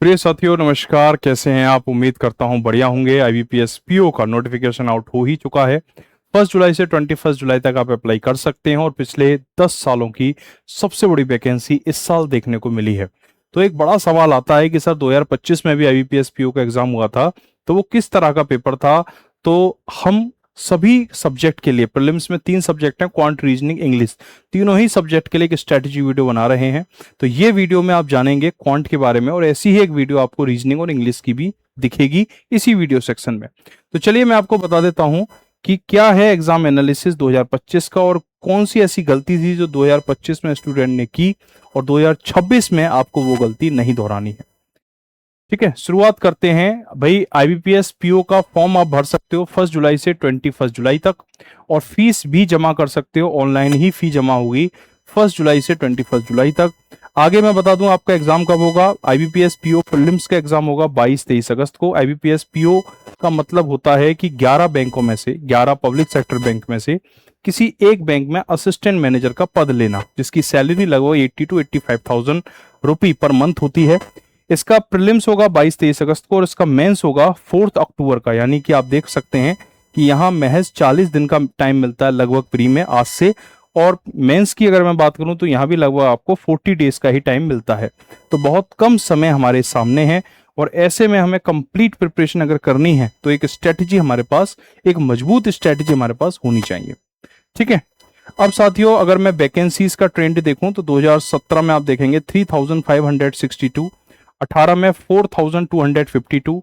प्रिय साथियों नमस्कार। कैसे हैं आप? उम्मीद करता हूं बढ़िया होंगे। आईबीपीएस पीओ का नोटिफिकेशन आउट हो ही चुका है। 1 जुलाई से 21 जुलाई तक आप अप्लाई कर सकते हैं और पिछले 10 सालों की सबसे बड़ी वैकेंसी इस साल देखने को मिली है। तो एक बड़ा सवाल आता है कि सर 2025 में भी आईबीपीएस पीओ का एग्जाम हुआ था, तो वो किस तरह का पेपर था? तो हम सभी सब्जेक्ट के लिए, प्रीलिम्स में 3 सब्जेक्ट हैं, क्वांट, रीजनिंग, इंग्लिश, तीनों ही सब्जेक्ट के लिए एक स्ट्रेटेजी वीडियो बना रहे हैं। तो ये वीडियो में आप जानेंगे क्वांट के बारे में, और ऐसी ही एक वीडियो आपको रीजनिंग और इंग्लिश की भी दिखेगी इसी वीडियो सेक्शन में। तो चलिए मैं आपको बता देता हूं कि क्या है एग्जाम एनालिसिस 2025 का, और कौन सी ऐसी गलती थी जो 2025 में स्टूडेंट ने की और 2026 में आपको वो गलती नहीं दोहरानी है। ठीक है, शुरुआत करते हैं। भाई आईबीपीएस पीओ का फॉर्म आप भर सकते हो 1 जुलाई से 21 जुलाई तक, और फीस भी जमा कर सकते हो। ऑनलाइन ही फी जमा होगी 1 जुलाई से 21 जुलाई तक। आगे मैं बता दूं आपका एग्जाम कब होगा। आईबीपीएस पीओ प्रीलिम्स का एग्जाम होगा 22-23 अगस्त को। आईबीपीएस पीओ का मतलब होता है कि 11 बैंकों में से, 11 पब्लिक सेक्टर बैंक में से किसी एक बैंक में असिस्टेंट मैनेजर का पद लेना, जिसकी सैलरी लगभग 80 to 85,000 रुपये पर मंथ होती है। इसका प्रीलिम्स होगा 22-23 अगस्त को, और इसका मेंस होगा 4 अक्टूबर का। यानी कि आप देख सकते हैं कि यहाँ महज 40 दिन का टाइम मिलता है लगभग प्री में आज से। और मेंस की अगर मैं बात करूं तो यहाँ भी लगभग आपको 40 डेज का ही टाइम मिलता है। तो बहुत कम समय हमारे सामने है, और ऐसे में हमें कंप्लीट प्रिपरेशन अगर करनी है तो एक स्ट्रेटजी हमारे पास, एक मजबूत स्ट्रेटजी हमारे पास होनी चाहिए। ठीक है, अब साथियों अगर मैं वैकेंसीज का ट्रेंड देखूं तो 2017 में आप देखेंगे 3,562, 18 में 4,252,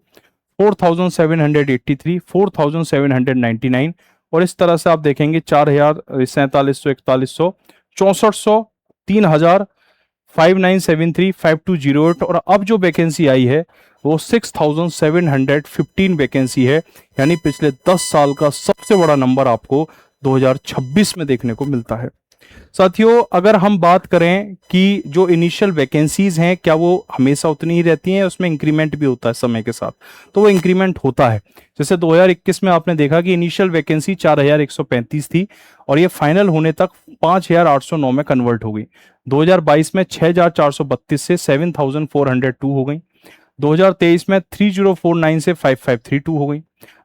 4,783, 4,799, और इस तरह से आप देखेंगे 4,000, 4700, 4100, 6400, 3,000, 5973, 5208, और अब जो वैकेंसी आई है वो 6,715 वैकेंसी है। यानी पिछले 10 साल का सबसे बड़ा नंबर आपको 2026 में देखने को मिलता है। साथियों अगर हम बात करें कि जो इनिशियल वैकेंसीज हैं क्या वो हमेशा उतनी ही रहती हैं, उसमें इंक्रीमेंट भी होता है समय के साथ, तो वो इंक्रीमेंट होता है। जैसे 2021 में आपने देखा कि इनिशियल वैकेंसी 4,135 थी, और ये फाइनल होने तक 5,809 में कन्वर्ट हो गई। 2022 में 6,432 से 7,402 हो गई। 2023 में 3,049 से 5,532 हो गई।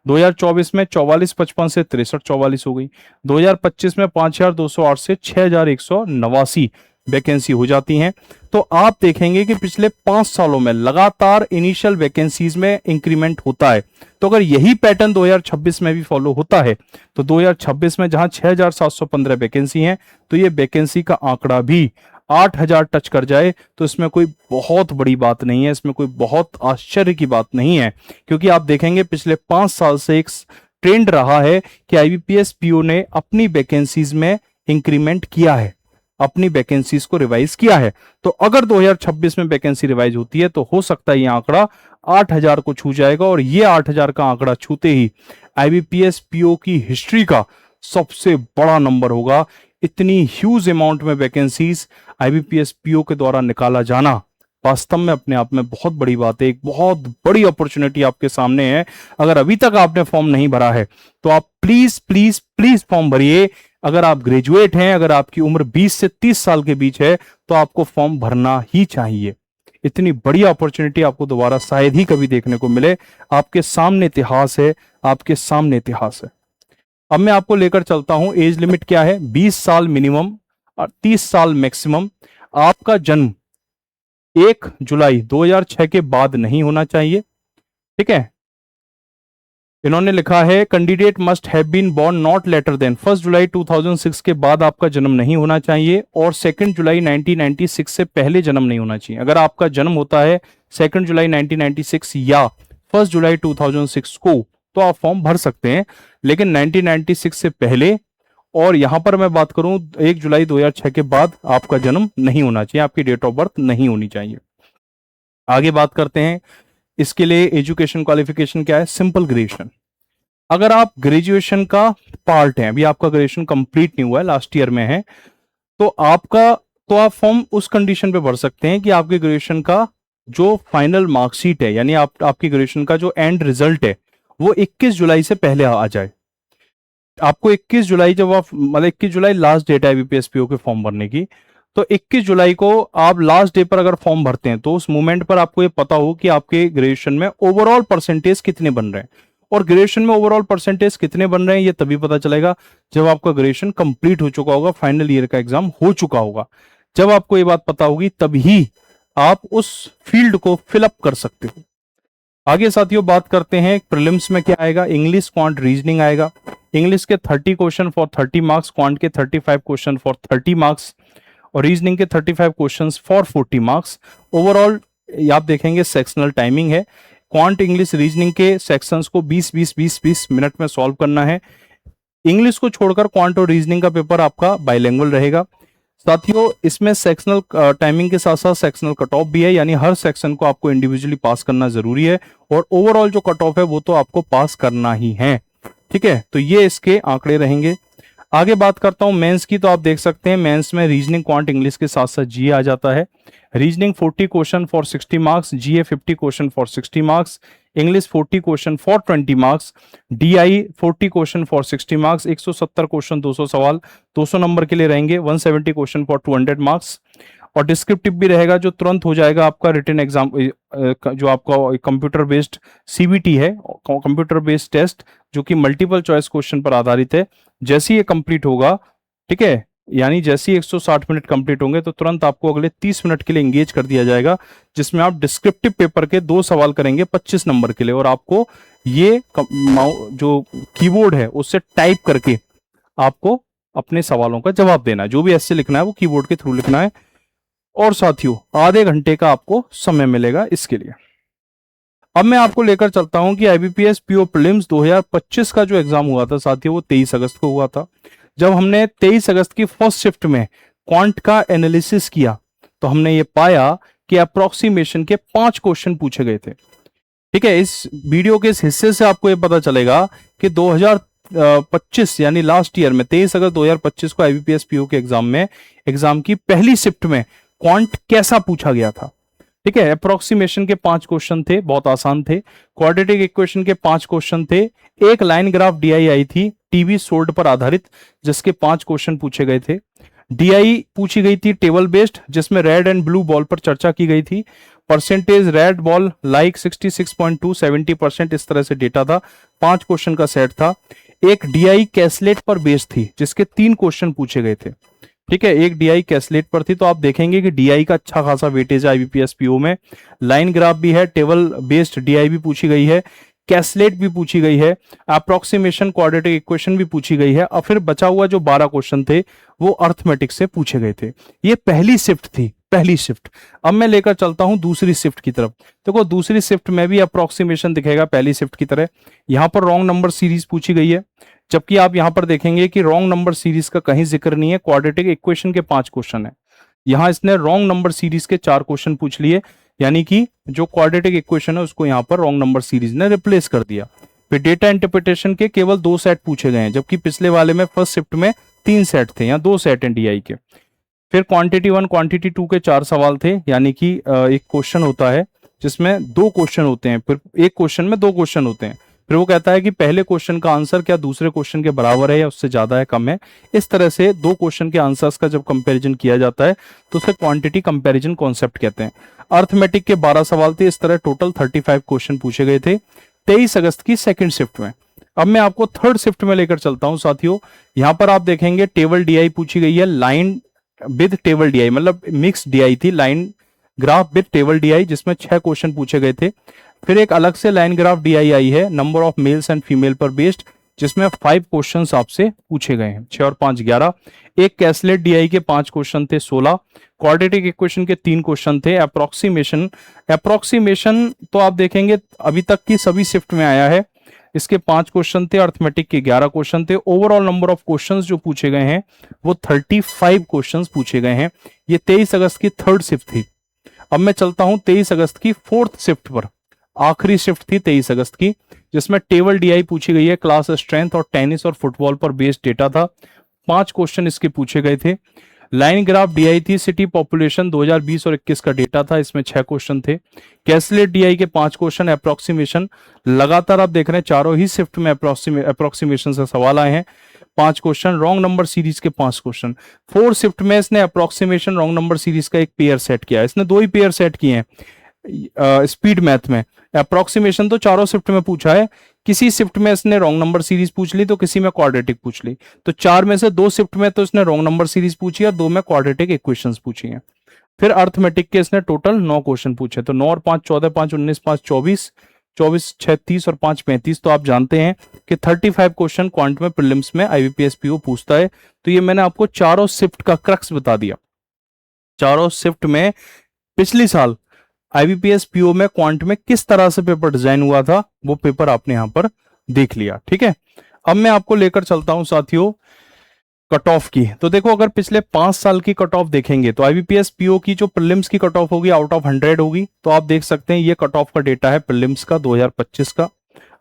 2024 में 4455 से 6344 हो गई। 2025 में 5,208 से 6,189 वैकेंसी हो जाती हैं। तो आप देखेंगे कि पिछले 5 सालों में लगातार इनिशियल वैकेंसीज में इंक्रीमेंट होता है। तो अगर यही पैटर्न 2026 में भी फॉलो होता है तो 2026 में जहां 6,715 वैकेंसी हैं, तो ये वैकेंसी का आंकड़ा भी 8,000 टच कर जाए तो इसमें कोई बहुत बड़ी बात नहीं है, इसमें कोई बहुत आश्चर्य की बात नहीं है। क्योंकि आप देखेंगे पिछले 5 साल से एक ट्रेंड रहा है कि आईबीपीएस पीओ ने अपनी वैकेंसीज में इंक्रीमेंट किया है, अपनी वैकेंसीज को रिवाइज किया है। तो अगर 2026 में वैकेंसी रिवाइज होती है तो हो सकता है ये आंकड़ा 8,000 को छू जाएगा, और ये 8,000 का आंकड़ा छूते ही आईबीपीएस पीओ की हिस्ट्री का सबसे बड़ा नंबर होगा। इतनी ह्यूज अमाउंट में वैकेंसीज आईबीपीएस पीओ के द्वारा निकाला जाना वास्तव में अपने आप में बहुत बड़ी बात है, एक बहुत बड़ी अपॉर्चुनिटी आपके सामने है। अगर अभी तक आपने फॉर्म नहीं भरा है तो आप प्लीज प्लीज प्लीज फॉर्म भरिए। अगर आप ग्रेजुएट हैं, अगर आपकी उम्र 20 से 30 साल के बीच है तो आपको फॉर्म भरना ही चाहिए। इतनी बड़ी अपॉर्चुनिटी आपको दोबारा शायद ही कभी देखने को मिले। आपके सामने इतिहास है, आपके सामने इतिहास है। अब मैं आपको लेकर चलता हूं, एज लिमिट क्या है। 20 साल मिनिमम और 30 साल मैक्सिमम। आपका जन्म 1 जुलाई 2006 के बाद नहीं होना चाहिए। ठीक है, इन्होंने लिखा है candidate must have been born not later than 1 जुलाई 2006 के बाद आपका जन्म नहीं होना चाहिए, और 2 जुलाई 1996 से पहले जन्म नहीं होना चाहिए। अगर आपका जन्म होता है 2 जुलाई 1996 या 1 जुलाई 2006 को तो आप फॉर्म भर सकते हैं, लेकिन 1996 से पहले, और यहां पर मैं बात करूं 1 जुलाई 2006 के बाद आपका जन्म नहीं होना चाहिए, आपकी डेट ऑफ बर्थ नहीं होनी चाहिए। आगे बात करते हैं, इसके लिए एजुकेशन क्वालिफिकेशन क्या है। Simple graduation. अगर आप ग्रेजुएशन का पार्ट हैं, अभी आपका ग्रेजुएशन कंप्लीट नहीं हुआ है, लास्ट ईयर में है, तो आप फॉर्म उस कंडीशन पे भर सकते हैं कि आपके ग्रेजुएशन का जो फाइनल मार्कशीट है, यानी आपकी ग्रेजुएशन का जो एंड रिजल्ट है वो 21 जुलाई से पहले आ जाए। आपको 21 जुलाई, जब आप मतलब 21 जुलाई लास्ट डेट है बीपीएसपीओ के फॉर्म भरने की, तो 21 जुलाई को आप लास्ट डे पर अगर फॉर्म भरते हैं तो उस मोमेंट पर आपको ये पता हो कि आपके ग्रेजुएशन में ओवरऑल परसेंटेज कितने बन रहे हैं। और ग्रेजुएशन में ओवरऑल परसेंटेज कितने बन रहे हैं ये तभी पता चलेगा जब आपका ग्रेजुएशन कंप्लीट हो चुका होगा, फाइनल ईयर का एग्जाम हो चुका होगा। जब आपको ये बात पता होगी तभी आप उस फील्ड को फिलअप कर सकते हो। आगे साथियों बात करते हैं प्रीलिम्स में क्या आएगा। इंग्लिश, क्वांट, रीजनिंग आएगा। इंग्लिश के 30 क्वेश्चन फॉर 30 मार्क्स, क्वांट के 35 क्वेश्चन फॉर 30 मार्क्स और रीजनिंग के 35 क्वेश्चंस फॉर 40 मार्क्स। ओवरऑल आप देखेंगे सेक्शनल टाइमिंग है। क्वांट, इंग्लिश, रीजनिंग के सेक्शंस को 20-20-20-20 मिनट में सॉल्व करना है। इंग्लिश को छोड़कर क्वांट और रीजनिंग का पेपर आपका बाइलिंगुअल रहेगा। साथियों इसमें सेक्शनल टाइमिंग के साथ साथ सेक्शनल कट ऑफ भी है, यानी हर सेक्शन को आपको इंडिविजुअली पास करना जरूरी है और ओवरऑल जो कट ऑफ है वो तो आपको पास करना ही है। ठीक है, तो ये इसके आंकड़े रहेंगे। आगे बात करता हूं मेंस की, तो आप देख सकते हैं मेंस में रीजनिंग, क्वांट, इंग्लिश के साथ साथ जीए आ जाता है। Reasoning 40 question for 60 marks, GA 50 question for 60 marks, English 40 question for 20 marks, DI 40 question for 60 marks, 170 question 200 सवाल 200 नंबर के लिए रहेंगे, 170 क्वेश्चन फॉर 200 मार्क्स। और डिस्क्रिप्टिव भी रहेगा जो तुरंत हो जाएगा आपका रिटन एग्जाम, जो आपका कंप्यूटर बेस्ड सीबीटी है, कंप्यूटर बेस्ड टेस्ट, जो कि मल्टीपल चॉइस क्वेश्चन पर आधारित है। जैसे ये कंप्लीट होगा, ठीक है, यानी जैसे ही 160 मिनट कंप्लीट होंगे तो तुरंत आपको अगले 30 मिनट के लिए एंगेज कर दिया जाएगा, जिसमें आप डिस्क्रिप्टिव पेपर के 2 सवाल करेंगे 25 नंबर के लिए और आपको ये जो कीबोर्ड है उससे टाइप करके आपको अपने सवालों का जवाब देना है। जो भी ऐसे लिखना है वो कीबोर्ड के थ्रू लिखना है। और साथियों आधे घंटे का आपको समय मिलेगा इसके लिए। अब मैं आपको लेकर चलता हूं कि आईबीपीएस पीओ प्रीलिम्स 2025 का जो एग्जाम हुआ था साथियों वो 23 अगस्त को हुआ था। जब हमने 23 अगस्त की फर्स्ट शिफ्ट में क्वांट का एनालिसिस किया तो हमने ये पाया कि अप्रोक्सीमेशन के 5 क्वेश्चन पूछे गए थे। ठीक है, इस वीडियो के इस हिस्से से आपको ये पता चलेगा कि 2025 यानी लास्ट ईयर में 23 अगस्त 2025 को आईबीपीएस पीओ के एग्जाम की पहली शिफ्ट में क्वांट कैसा पूछा गया था। ठीक है, अप्रोक्सीमेशन के 5 क्वेश्चन थे, बहुत आसान थे। क्वाड्रेटिक इक्वेशन के 5 क्वेश्चन थे। एक लाइन ग्राफ डीआई आई थी टीवी सोल्ड पर आधारित, जिसके 5 क्वेश्चन पूछे गए थे। डीआई पूछी गई थी टेबल बेस्ड, जिसमें रेड एंड ब्लू बॉल पर चर्चा की गई थी। परसेंटेज रेड बॉल लाइक 66.2 70%, इस तरह से डेटा था। 5 क्वेश्चन का सेट था। एक डीआई कैसलेट पर बेस्ड थी, जिसके 3 क्वेश्चन पूछे गए थे। ठीक है, एक डीआई कैसलेट पर थी, तो आप देखेंगे कि डीआई का अच्छा खासा वेटेज है आईबीपीएस पीओ में। लाइन ग्राफ भी है, टेबल बेस्ड डीआई भी पूछी गई है, कैसलेट भी पूछी गई है, अप्रोक्सीमेशन क्वाड्रेटिक इक्वेशन भी पूछी गई है, और फिर बचा हुआ जो 12 क्वेश्चन थे वो अर्थमेटिक से पूछे गए थे। ये पहली शिफ्ट थी, पहली शिफ्ट। अब मैं लेकर चलता हूं दूसरी शिफ्ट की तरफ। देखो दूसरी शिफ्ट में भी अप्रोक्सीमेशन दिखेगा पहली शिफ्ट की तरह। यहां पर रॉन्ग नंबर सीरीज पूछी गई है, जबकि आप यहां पर देखेंगे कि रॉन्ग नंबर सीरीज का कहीं जिक्र नहीं है। क्वाड्रेटिक इक्वेशन के 5 क्वेश्चन है, यहां इसने रॉन्ग नंबर सीरीज के 4 क्वेश्चन पूछ लिए, यानी कि जो क्वाड्रेटिक इक्वेशन है उसको यहां पर रॉन्ग नंबर सीरीज ने रिप्लेस कर दिया। फिर डेटा इंटरप्रिटेशन के केवल 2 सेट पूछे गए हैं, जबकि पिछले वाले में फर्स्ट शिफ्ट में 3 सेट थे, यहाँ 2 सेट हैं डीआई के। फिर क्वांटिटी 1 क्वांटिटी 2 के 4 सवाल थे, यानी कि एक क्वेश्चन होता है जिसमें 2 क्वेश्चन होते हैं, फिर एक क्वेश्चन में 2 क्वेश्चन होते हैं। फिर वो कहता है कि पहले क्वेश्चन का आंसर क्या दूसरे क्वेश्चन के बराबर है या उससे ज्यादा है, कम है। इस तरह से 2 क्वेश्चन के आंसर्स का जब कंपैरिजन किया जाता है तो उसे क्वांटिटी कंपैरिजन कॉन्सेप्ट कहते हैं। अर्थमेटिक के 12 सवाल थे, इस तरह टोटल 35 क्वेश्चन पूछे गए थे 23 अगस्त की सेकंड शिफ्ट में। अब मैं आपको थर्ड शिफ्ट में लेकर चलता हूं साथियों। यहां पर आप देखेंगे टेबल डीआई पूछी गई है, लाइन विद टेबल डीआई, मतलब मिक्स डीआई थी, line graph with table DI, जिसमें 6 क्वेश्चन पूछे गए थे। फिर एक अलग से लाइन ग्राफ डीआई आई है, number of males and female पर बेस्ड, जिसमें 5 क्वेश्चंस आपसे पूछे गए हैं, 6 और 5 11। एक कैसलेट डीआई के 5 क्वेश्चन थे 16। क्वाड्रेटिक इक्वेशन के 3 क्वेश्चन थे। अप्रोक्सीमेशन तो आप देखेंगे अभी तक की सभी शिफ्ट में आया है, इसके 5 क्वेश्चन थे। अर्थमेटिक के 11 क्वेश्चन थे। ओवरऑल नंबर ऑफ क्वेश्चंस जो पूछे गए हैं वो 35 क्वेश्चंस पूछे गए हैं। ये 23 अगस्त की थर्ड शिफ्ट थी। अब मैं चलता हूं 23 अगस्त की फोर्थ शिफ्ट पर, आखिरी शिफ्ट थी 23 अगस्त की, जिसमें टेबल डीआई पूछी गई है, क्लास स्ट्रेंथ और टेनिस और फुटबॉल पर बेस्ड डेटा था। 5 क्वेश्चन इसके पूछे गए थे। लाइन ग्राफ डीआई थी, सिटी पॉपुलेशन 2020 और 21 का डेटा था, इसमें 6 क्वेश्चन थे। कैसलेट डीआई के 5 क्वेश्चन। अप्रोक्सीमेशन लगातार आप देख रहे हैं चारों ही शिफ्ट में अप्रोक्सीमेशन से सवाल आए हैं। 5 क्वेश्चन, रॉन्ग नंबर सीरीज के 5 क्वेश्चन। 4 शिफ्ट में इसने अप्रोक्सीमेशन रॉन्ग नंबर सीरीज का एक पेयर सेट किया है, इसने 2 ही पेयर सेट किए हैं स्पीड मैथ में। अप्रोक्सीमेशन तो चारों शिफ्ट में पूछा है, किसी शिफ्ट में इसने रॉन्ग नंबर सीरीज पूछ ली तो किसी में क्वाड्रेटिक पूछ ली। तो 4 में से 2 शिफ्ट में तो इसने रॉन्ग नंबर सीरीज पूछी है, 2 में क्वाड्रेटिक इक्वेशंस पूछी हैं। फिर अर्थमेटिक के इसने टोटल 9 क्वेश्चन पूछे, तो 9 और 5 14, 5 19, 5 24, 24 6 30 और 5 35। तो आप जानते हैं कि 35 क्वेश्चन क्वांट में प्रीलिम्स में आईबीपीएस पीओ पूछता है। तो ये मैंने आपको चारों शिफ्ट का क्रक्स बता दिया। चारों शिफ्ट में पिछली साल आईबीपीएस पीओ में क्वांट में किस तरह से पेपर डिजाइन हुआ था, वो पेपर आपने यहां पर देख लिया। ठीक है, अब मैं आपको लेकर चलता हूं साथियों कट ऑफ की। तो देखो, अगर पिछले 5 साल की कट ऑफ देखेंगे तो आईबीपीएस पीओ की जो प्रीलिम्स की कट ऑफ होगी आउट ऑफ 100 होगी। तो आप देख सकते हैं ये कट ऑफ का डेटा है प्रीलिम्स का 2025 का।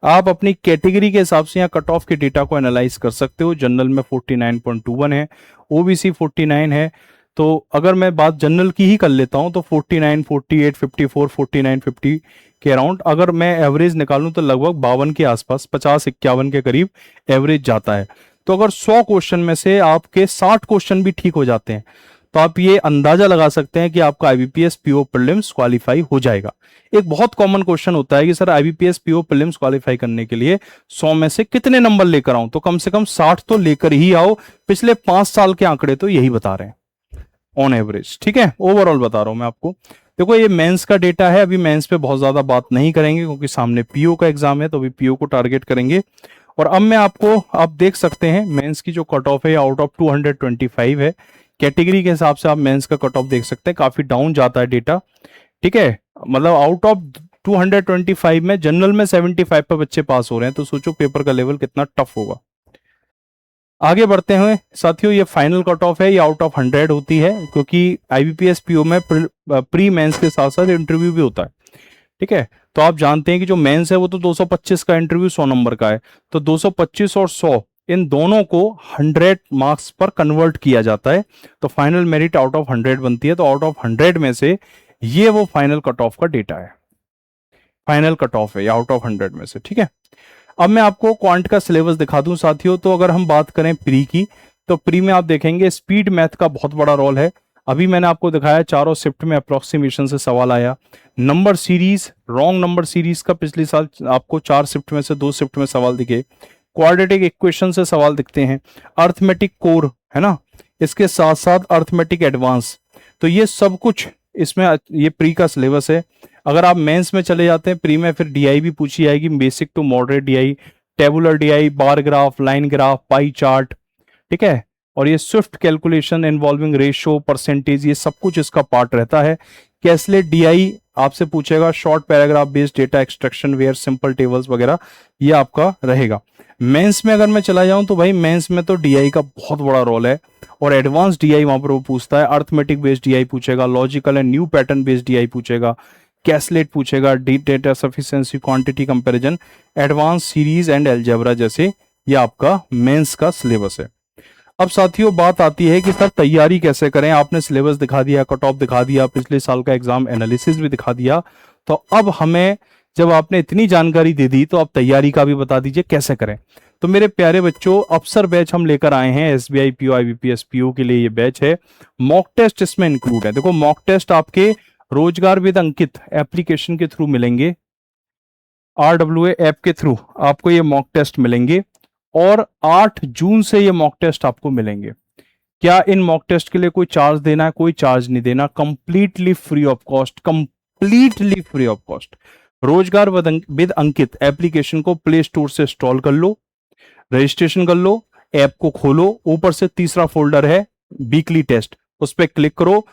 आप अपनी कैटेगरी के हिसाब से यहाँ कट ऑफ के डेटा को एनालाइज कर सकते हो। जनरल में 49.21 है, ओबीसी 49 है। तो अगर मैं बात जनरल की ही कर लेता हूं तो 49, 48, 54, 49, 50 के अराउंड। अगर मैं एवरेज निकालूं तो लगभग 52 के आसपास, 50-51 के करीब एवरेज जाता है। तो अगर 100 क्वेश्चन में से आपके 60 क्वेश्चन भी ठीक हो जाते हैं तो आप ये अंदाजा लगा सकते हैं कि आपका आईबीपीएस पीओ प्रीलिम्स क्वालिफाई हो जाएगा। एक बहुत कॉमन क्वेश्चन होता है कि sir IBPS PO prelims qualify करने के लिए 100 में से कितने नंबर लेकर आऊं, तो कम से कम 60 तो लेकर ही आओ। पिछले 5 साल के आंकड़े तो यही बता रहे हैं ऑन एवरेज। ठीक है, ओवरऑल बता रहा हूं मैं आपको। देखो, ये मेंस का डेटा है, अभी मेंस पे बहुत ज्यादा बात नहीं करेंगे क्योंकि सामने पीओ का एग्जाम है, तो अभी पीओ को टारगेट करेंगे। और अब मैं आपको, आप देख सकते हैं मेंस की जो कट ऑफ है आउट ऑफ 225 है। कैटेगरी के हिसाब से आप मेंस का कट ऑफ देख सकते हैं, काफी डाउन जाता है डेटा। ठीक है, मतलब आउट ऑफ 225 में जनरल में 75 पे बच्चे पास हो रहे हैं, तो सोचो पेपर का लेवल कितना टफ होगा। आगे बढ़ते हुए साथियों, ये फाइनल कट ऑफ है, ये आउट ऑफ 100 होती है क्योंकि आईबीपीएस पीओ में प्री मेंस के साथ साथ इंटरव्यू भी होता है। ठीक है, तो आप जानते हैं कि जो मेंस है वो तो 225 का इंटरव्यू 100 नंबर का है, तो 225 और 100 इन दोनों को 100 मार्क्स पर कन्वर्ट किया जाता है, तो फाइनल मेरिट आउट ऑफ 100 बनती है। तो आउट ऑफ 100 में से ये वो फाइनल कट ऑफ का डेटा है, फाइनल कट ऑफ है आउट ऑफ 100 में से। ठीक है, अब मैं आपको क्वांट का सिलेबस दिखा दूं साथियों। तो अगर हम बात करें प्री की, तो प्री में आप देखेंगे स्पीड मैथ का बहुत बड़ा रोल है। अभी मैंने आपको दिखाया चारों शिफ्ट में अप्रोक्सीमेशन से सवाल आया। Number series, wrong number series का पिछले साल आपको 4 शिफ्ट में से 2 शिफ्ट में सवाल दिखे। क्वाड्रेटिक इक्वेशन से सवाल दिखते हैं। अर्थमेटिक कोर है ना, इसके साथ साथ अर्थमेटिक एडवांस। तो ये सब कुछ इसमें ये प्री का सिलेबस है। अगर आप मेंस में चले जाते हैं प्री में, फिर डीआई भी पूछी जाएगी, basic to moderate DI, tabular DI, bar graph, line graph, pie chart. ठीक है, और ये swift calculation involving ratio, percentage, ये सब कुछ इसका पार्ट रहता है। कैसलेट डीआई आपसे पूछेगा, short paragraph based data extraction where simple tables वगैरह, ये आपका रहेगा। मेंस में अगर मैं चला जाऊं तो भाई मेंस में तो डीआई का बहुत बड़ा रोल है और एडवांस डीआई वहां पर वो पूछता है। अर्थमेटिक बेस्ड डीआई पूछेगा, logical and new pattern based DI पूछेगा, कैसलेट पूछेगा, data sufficiency, quantity comparison, advance series and algebra, जैसे ये आपका मेंस का सिलेबस है। अब साथियों बात आती है कि सर तैयारी कैसे करें। आपने सिलेबस दिखा दिया, कट ऑफ दिखा दिया, पिछले साल का एग्जाम एनालिसिस भी दिखा दिया, तो अब हमें, जब आपने इतनी जानकारी दे दी तो अब तैयारी का भी बता दीजिए कैसे करें। तो मेरे प्यारे बच्चों, अफसर बैच हम लेकर आए हैं, एसबीआई पीओ आईबीपीएस पीओ के लिए ये बैच है। मॉक टेस्ट इसमें इंक्लूड है। देखो, मॉक टेस्ट आपके रोजगार विद अंकित एप्लीकेशन के थ्रू मिलेंगे, RWA ऐप के थ्रू आपको ये मॉक टेस्ट मिलेंगे और 8 जून से ये मॉक टेस्ट आपको मिलेंगे। क्या इन मॉक टेस्ट के लिए कोई चार्ज देना है? कोई चार्ज नहीं देना, completely free of cost, completely free of cost. रोजगार विद अंकित एप्लीकेशन को प्ले स्टोर से इंस्टॉल कर लो, रजिस्ट्रेशन कर लो, ऐप को खोलो, ऊपर से तीसरा फोल्डर है वीकली टेस्ट, उस पर क्लिक करो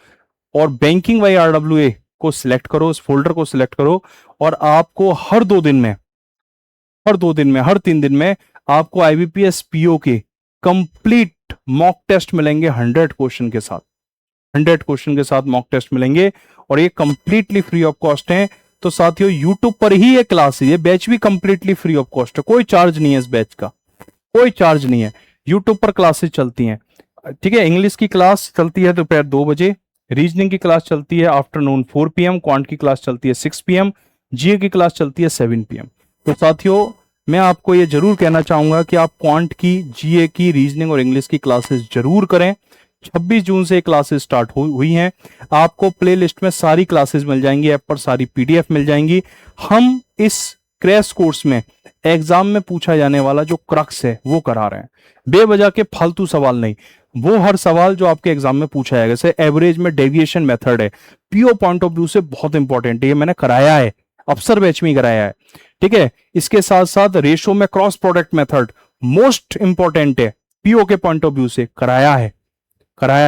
और बैंकिंग बाई RWA को सिलेक्ट करो, उस फोल्डर को सिलेक्ट करो और आपको हर 2 दिन में, हर 3 दिन में आपको आईबीपीएस पीओ के कंप्लीट मॉक टेस्ट मिलेंगे 100 क्वेश्चन के साथ। 100 क्वेश्चन के साथ मॉक टेस्ट मिलेंगे और ये कंप्लीटली फ्री ऑफ कॉस्ट है। तो साथियों यूट्यूब पर ही ये क्लास है, ये बैच भी कंप्लीटली फ्री ऑफ कॉस्ट है, कोई चार्ज नहीं है इस बैच का, कोई चार्ज नहीं है। यूट्यूब पर क्लासेस चलती हैं। ठीक है, इंग्लिश की क्लास चलती है दोपहर 2 बजे, रीजनिंग की क्लास चलती है आफ्टरनून 4 PM, क्वांट की क्लास चलती है 6 PM, जीए की क्लास चलती है 7 PM। तो साथियों मैं आपको ये जरूर कहना चाहूंगा कि आप क्वांट की, जीए की, रीजनिंग और इंग्लिश की क्लासेस जरूर करें। 26 जून से क्लासेस स्टार्ट हुई हैं। आपको प्लेलिस्ट में सारी क्लासेस मिल जाएंगी, ऐप पर सारी पीडीएफ मिल जाएंगी। हम इस क्रैश कोर्स में एग्जाम में पूछा जाने वाला जो क्रक्स है वो करा रहे हैं, बेवजह के फालतू सवाल नहीं, वो हर सवाल जो आपके एग्जाम में पूछा जाएगा। जैसे एवरेज में डेविएशन मेथड है, पीओ पॉइंट ऑफ व्यू से बहुत इंपॉर्टेंट है, ये मैंने कराया है, अफसर बैच में कराया है, ठीक है। इसके साथ साथ रेशो में cross product method most important है, पीओ के पॉइंट ऑफ व्यू से कराया है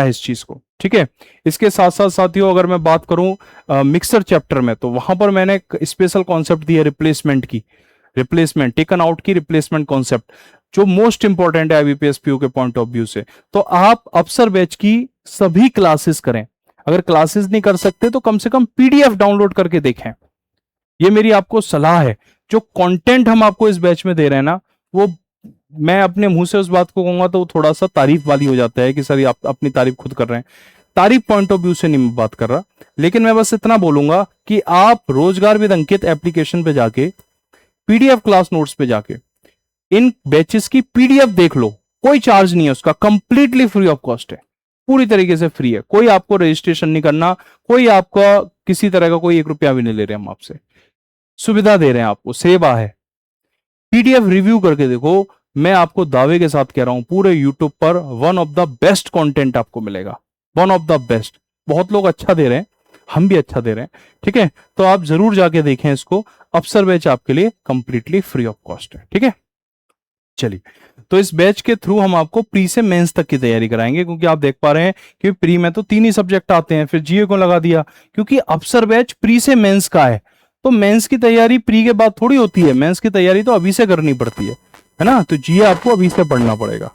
इस चीज को, ठीक है। इसके साथ साथ साथियों अगर मैं बात करूं मिक्सर चैप्टर में, तो वहां पर मैंने एक स्पेशल कॉन्सेप्ट दी है रिप्लेसमेंट की, रिप्लेसमेंट टेकन आउट की रिप्लेसमेंट कॉन्सेप्ट, जो मोस्ट इंपॉर्टेंट है आईबीपीएस पीओ के पॉइंट ऑफ व्यू से। तो आप अफसर बैच की सभी क्लासेस करें, अगर क्लासेस नहीं कर सकते तो कम से कम पीडीएफ डाउनलोड करके देखें, ये मेरी आपको सलाह है। जो कंटेंट हम आपको इस बैच में दे रहे हैं ना, वो मैं अपने मुंह से उस बात को कहूंगा तो थोड़ा सा तारीफ वाली हो जाता है कि सर आप अपनी तारीफ खुद कर रहे हैं। तारीफ पॉइंट ऑफ व्यू से नहीं मैं बात कर रहा, लेकिन मैं बस इतना बोलूंगा कि आप रोजगार विद अंकित एप्लीकेशन पे जाके, पीडीएफ क्लास नोट्स पे जाके इन बैचेस की पीडीएफ देख लो, कोई चार्ज नहीं है उसका, कंप्लीटली फ्री ऑफ कॉस्ट है, पूरी तरीके से फ्री है, कोई आपको रजिस्ट्रेशन नहीं करना, कोई आपका किसी तरह का कोई 1 रुपया भी नहीं ले रहे हम आपसे, सुविधा दे रहे हैं आपको, सेवा है। पीडीएफ रिव्यू करके देखो, मैं आपको दावे के साथ कह रहा हूं पूरे यूट्यूब पर one of the best content आपको मिलेगा, वन ऑफ द बेस्ट। बहुत लोग अच्छा दे रहे हैं, हम भी अच्छा दे रहे हैं, ठीक है। तो आप जरूर जाके देखें इसको, अफसर बैच आपके लिए कंप्लीटली फ्री ऑफ कॉस्ट है, ठीक है। चलिए, तो इस बैच के थ्रू हम आपको प्री से मेंस तक की तैयारी कराएंगे, क्योंकि आप देख पा रहे हैं कि प्री में तो 3 ही सब्जेक्ट आते हैं, फिर जीए को लगा दिया, क्योंकि अफसर बैच प्री से मेंस का है। तो मेंस की तैयारी प्री के बाद थोड़ी होती है, मेंस की तैयारी तो अभी से करनी पड़ती है ना। तो जीए आपको अभी से पढ़ना पड़ेगा।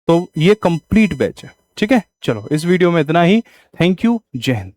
तो ये कंप्लीट बैच है, ठीक है। चलो, इस वीडियो में इतना ही। थैंक यू, जय हिंद।